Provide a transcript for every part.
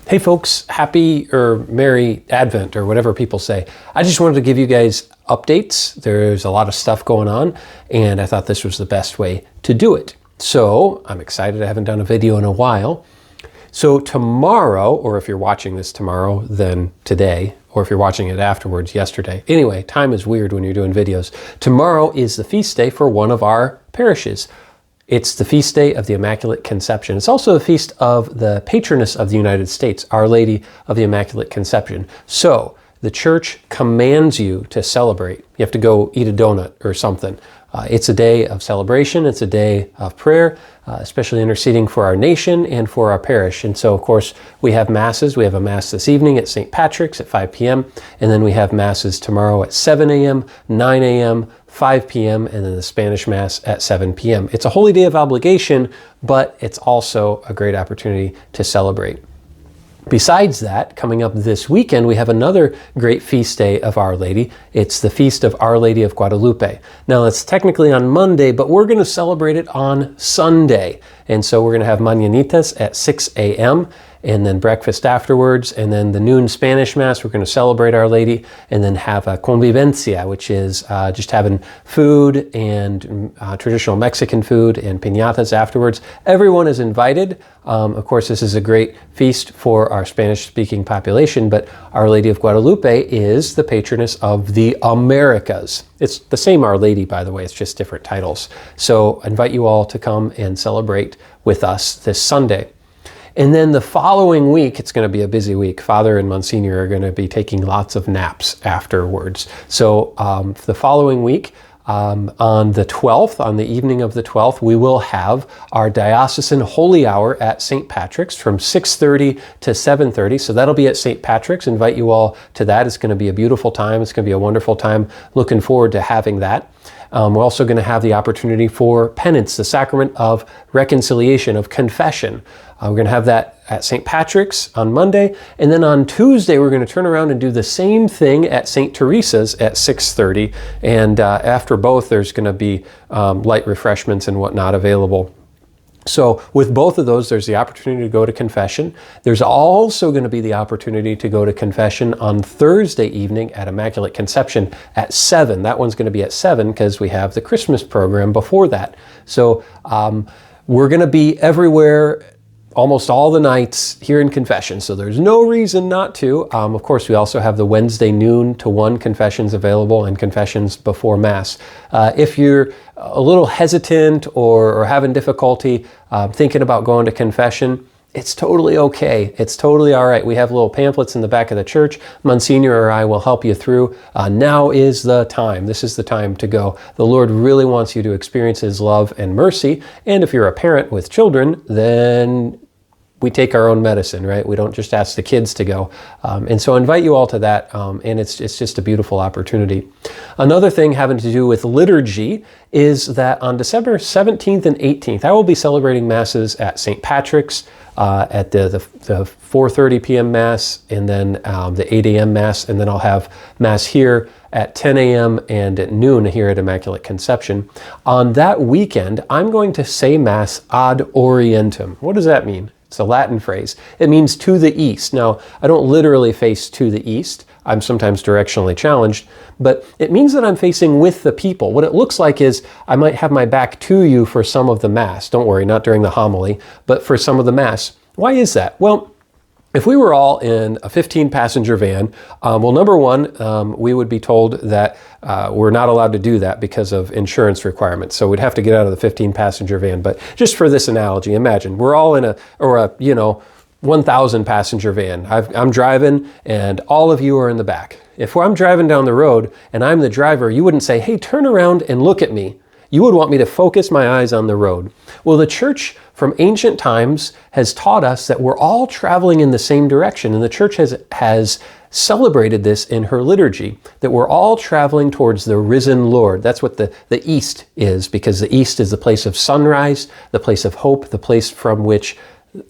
Hey folks, happy or merry Advent or whatever people say. I just wanted to give you guys updates. There's a lot of stuff going on and I thought this was the best way to do it. So I'm excited. I haven't done a video in a while. So tomorrow, or if you're watching this tomorrow, then today, or if you're watching it afterwards, yesterday. Anyway, time is weird when you're doing videos. Tomorrow is the feast day for one of our parishes. It's the feast day of the Immaculate Conception. It's also the feast of the patroness of the United States, Our Lady of the Immaculate Conception. So the church commands you to celebrate. You have to go eat a donut or something. It's a day of celebration. It's a day of prayer, especially interceding for our nation and for our parish. And so, of course, we have masses. We have a mass this evening at St. Patrick's at 5 p.m. And then we have masses tomorrow at 7 a.m., 9 a.m., 5 p.m., and then the Spanish Mass at 7 p.m. It's a holy day of obligation, but it's also a great opportunity to celebrate. Besides that, coming up this weekend, we have another great feast day of Our Lady. It's the Feast of Our Lady of Guadalupe. Now, it's technically on Monday, but we're going to celebrate it on Sunday. And so we're going to have mañanitas at 6 a.m., and then breakfast afterwards, and then the noon Spanish Mass, we're going to celebrate Our Lady, and then have a convivencia, which is just having food and traditional Mexican food and piñatas afterwards. Everyone is invited. Of course, this is a great feast for our Spanish-speaking population, but Our Lady of Guadalupe is the patroness of the Americas. It's the same Our Lady, by the way, it's just different titles. So I invite you all to come and celebrate with us this Sunday. And then the following week, it's going to be a busy week. Father and Monsignor are going to be taking lots of naps afterwards. So the following week, on the 12th, on the evening of the 12th, we will have our diocesan holy hour at St. Patrick's from 6:30 to 7:30. So that'll be at St. Patrick's. Invite you all to that. It's going to be a beautiful time. It's going to be a wonderful time. Looking forward to having that. We're also going to have the opportunity for penance, the sacrament of reconciliation, of confession. We're going to have that at St. Patrick's on Monday. And then on Tuesday, we're going to turn around and do the same thing at St. Teresa's at 6:30. And after both, there's going to be light refreshments and whatnot available. So with both of those, there's the opportunity to go to confession. There's also going to be the opportunity to go to confession on Thursday evening at Immaculate Conception at 7. That one's going to be at 7 because we have the Christmas program before that. So we're going to be everywhere almost all the nights here in confession, so there's no reason not to. Of course, we also have the Wednesday noon to 1 confessions available and confessions before Mass. If you're a little hesitant or having difficulty thinking about going to confession, it's totally okay. It's totally all right. We have little pamphlets in the back of the church. Monsignor or I will help you through. Now is the time. This is the time to go. The Lord really wants you to experience His love and mercy. And if you're a parent with children, then we take our own medicine, right? We don't just ask the kids to go. And so I invite you all to that, and it's just a beautiful opportunity. Another thing having to do with liturgy is that on December 17th and 18th, I will be celebrating Masses at St. Patrick's at the 4:30 p.m. Mass, and then the 8 a.m. Mass, and then I'll have Mass here at 10 a.m. and at noon here at Immaculate Conception. On that weekend, I'm going to say Mass ad Orientum. What does that mean? It's a Latin phrase. It means to the east. Now, I don't literally face to the east. I'm sometimes directionally challenged, but it means that I'm facing with the people. What it looks like is I might have my back to you for some of the Mass. Don't worry, not during the homily, but for some of the Mass. Why is that? Well, if we were all in a 15-passenger van, well, number one, we would be told that we're not allowed to do that because of insurance requirements. So we'd have to get out of the 15-passenger van. But just for this analogy, imagine we're all in a 1,000-passenger van. I'm driving and all of you are in the back. If I'm driving down the road and I'm the driver, you wouldn't say, hey, turn around and look at me. You would want me to focus my eyes on the road. Well, the church from ancient times has taught us that we're all traveling in the same direction, and the church has celebrated this in her liturgy, that we're all traveling towards the risen Lord. That's what the East is, because the East is the place of sunrise, the place of hope, the place from which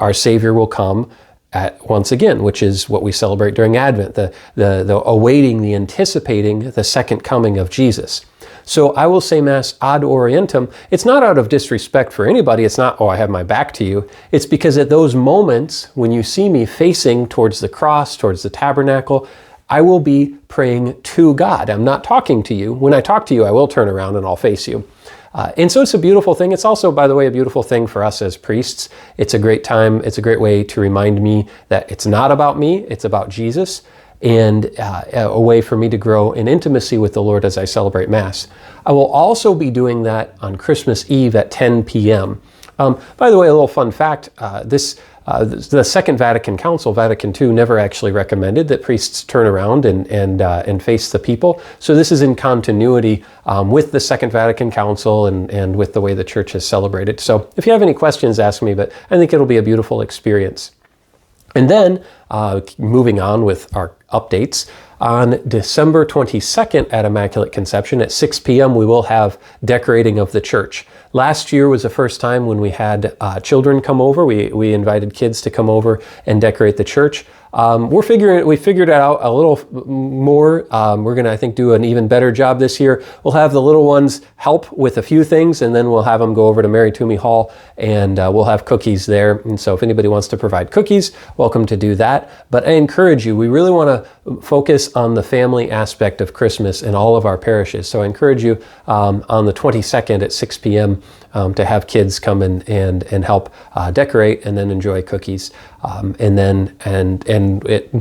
our Savior will come at once again, which is what we celebrate during Advent, the awaiting, the anticipating the second coming of Jesus. So I will say Mass ad Orientum. It's not out of disrespect for anybody. It's not, oh, I have my back to you. It's because at those moments when you see me facing towards the cross, towards the tabernacle, I will be praying to God. I'm not talking to you. When I talk to you, I will turn around and I'll face you. And so it's a beautiful thing. It's also, by the way, a beautiful thing for us as priests. It's a great time. It's a great way to remind me that it's not about me. It's about Jesus, and a way for me to grow in intimacy with the Lord as I celebrate Mass. I will also be doing that on Christmas Eve at 10 p.m. By the way, a little fun fact, the Second Vatican Council, Vatican II, never actually recommended that priests turn around and face the people. So this is in continuity with the Second Vatican Council and with the way the Church has celebrated. So if you have any questions, ask me, but I think it'll be a beautiful experience. And then, moving on with our updates, on December 22nd at Immaculate Conception at 6 p.m. we will have decorating of the church. Last year was the first time when we had children come over. We invited kids to come over and decorate the church. We figured it out a little more. We're going to, I think, do an even better job this year. We'll have the little ones help with a few things, and then we'll have them go over to Mary Toomey Hall, and we'll have cookies there. And so if anybody wants to provide cookies, welcome to do that. But I encourage you, we really want to focus on the family aspect of Christmas in all of our parishes. So I encourage you on the 22nd at 6 p.m. To have kids come and help decorate and then enjoy cookies. The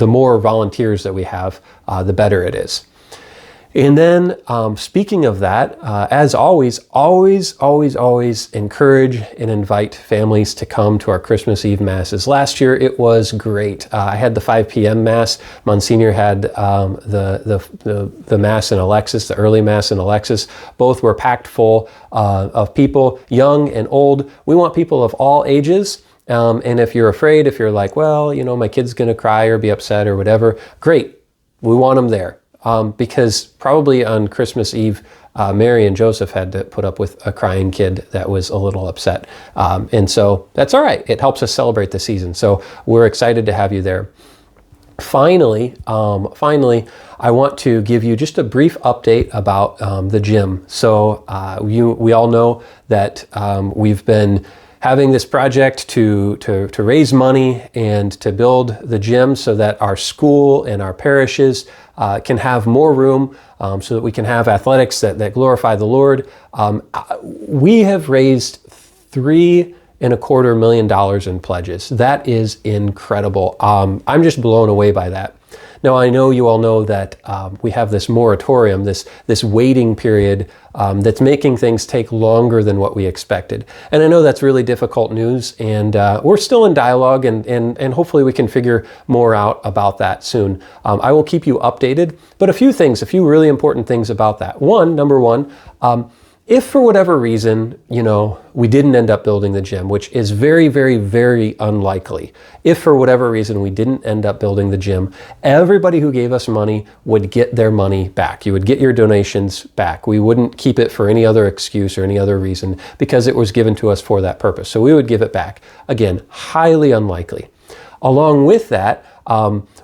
more volunteers that we have, the better it is. And then, speaking of that, as always encourage and invite families to come to our Christmas Eve Masses. Last year, it was great. I had the 5 p.m. Mass. Monsignor had the Mass in Alexis, the early Mass in Alexis. Both were packed full of people, young and old. We want people of all ages. And if you're afraid, if you're like, well, my kid's going to cry or be upset or whatever, great. We want them there. Because probably on Christmas Eve, Mary and Joseph had to put up with a crying kid that was a little upset. And so that's all right. It helps us celebrate the season. So we're excited to have you there. Finally, I want to give you just a brief update about the gym. So we all know that we've been having this project to raise money and to build the gym so that our school and our parishes can have more room, so that we can have athletics that glorify the Lord. We have raised $3.25 million in pledges. That is incredible. I'm just blown away by that. Now, I know you all know that we have this moratorium, this waiting period that's making things take longer than what we expected. And I know that's really difficult news, and we're still in dialogue, and hopefully we can figure more out about that soon. I will keep you updated, but a few really important things about that. Number one, if for whatever reason, we didn't end up building the gym, which is very, very, very unlikely. If for whatever reason we didn't end up building the gym, everybody who gave us money would get their money back. You would get your donations back. We wouldn't keep it for any other excuse or any other reason because it was given to us for that purpose. So we would give it back. Again, highly unlikely. Along with that,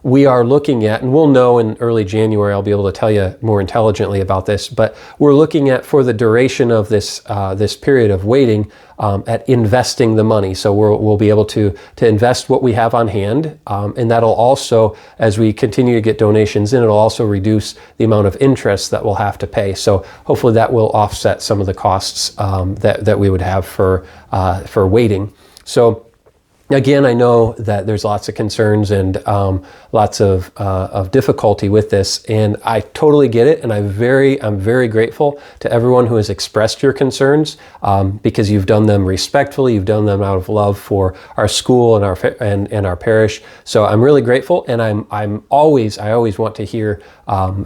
we are looking at, and we'll know in early January, I'll be able to tell you more intelligently about this, but we're looking at, for the duration of this period of waiting, at investing the money. So we'll be able to invest what we have on hand, and that'll also, as we continue to get donations in, it'll also reduce the amount of interest that we'll have to pay. So hopefully that will offset some of the costs that we would have for waiting. So again, I know that there's lots of concerns and lots of difficulty with this, and I totally get it. And I'm very grateful to everyone who has expressed your concerns, because you've done them respectfully. You've done them out of love for our school and our parish. So I'm really grateful, and I always want to hear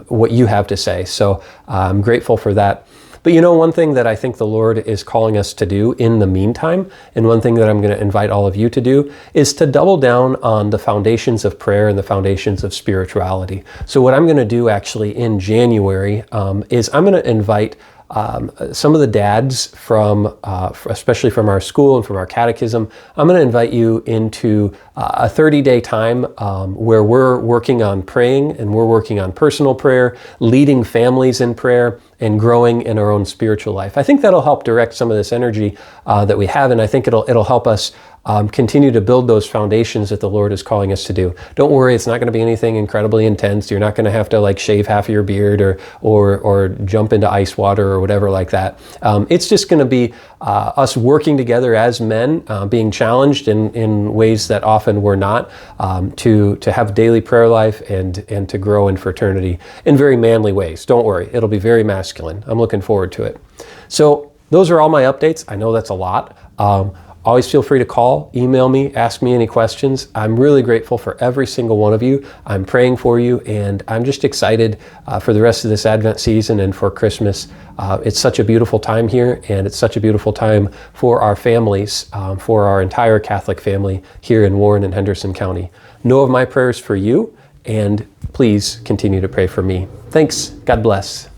what you have to say. So I'm grateful for that. But one thing that I think the Lord is calling us to do in the meantime, and one thing that I'm going to invite all of you to do, is to double down on the foundations of prayer and the foundations of spirituality. So what I'm going to do actually in January is I'm going to invite some of the dads from, especially from our school and from our catechism, I'm going to invite you into a 30-day time where we're working on praying, and we're working on personal prayer, leading families in prayer, and growing in our own spiritual life. I think that'll help direct some of this energy that we have, and I think it'll help us continue to build those foundations that the Lord is calling us to do. Don't worry, it's not going to be anything incredibly intense. You're not going to have to like shave half of your beard or jump into ice water or whatever like that. It's just going to be us working together as men, being challenged in ways that often we're not, to have daily prayer life and to grow in fraternity in very manly ways. Don't worry, it'll be very masculine. I'm looking forward to it. So those are all my updates. I know that's a lot. Always feel free to call, email me, ask me any questions. I'm really grateful for every single one of you. I'm praying for you, and I'm just excited for the rest of this Advent season and for Christmas. It's such a beautiful time here, and it's such a beautiful time for our families, for our entire Catholic family here in Warren and Henderson County. Know of my prayers for you, and please continue to pray for me. Thanks. God bless.